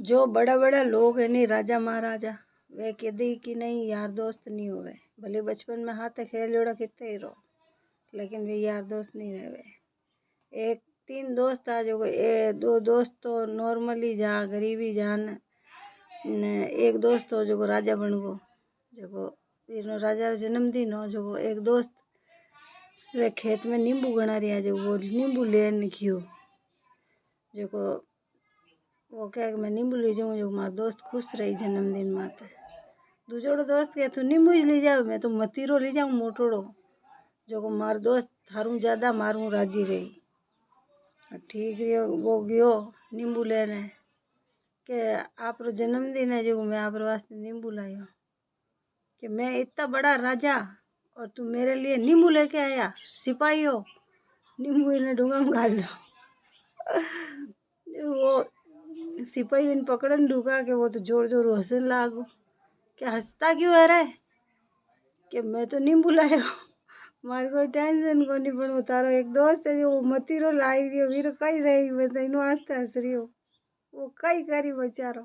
जो बड़ा बड़ा लोग है नहीं राजा महाराजा वे कहते कि नहीं यार दोस्त नहीं होवे भले बचपन में हाथ खेल जोड़ा कितने ही रहो लेकिन वे यार दोस्त नहीं रहे। एक 3 दोस्त आ जो ए 2 दोस्त तो नॉर्मली जा गरीबी जान ने एक दोस्त हो जो राजा बन गो जो इनो राजा जन्मदिन हो जो एक दोस्त रे खेत में नींबू गणा रहा जो वो नींबू लेने खियो जो वो कह मैं नींबू ले जाऊँ जो मारा दोस्त खुश रही जन्मदिन माते। दूसरो दोस्त कहे तू नींबू ही ले जाओ मैं तो मतीरो ले जाऊँ मोटोड़ो जो मार दोस्त थारू ज़्यादा मारूँ राजी रही। ठीक रहो वो गयो नींबू लेने के आप जन्मदिन है जो मैं आप वास्ते नींबू लाया कि मैं इतना बड़ा राजा और तू मेरे लिए नींबू लेके आया सिपाही हो नींबू इन्हें डूंगा में डाल दो। वो सिपाही इन पकड़न ढूका के वो तो जोर जोर हंसने लागो क्या हंसता क्यों है रे कि मैं तो नींबू लाया मारे कोई टेंशन को नहीं पण तारो एक दोस्त है जो मतीरो लाई रही वीर कई रही मैं तो इनो आस्ते हंस रही हूँ वो कई करी बेचारो।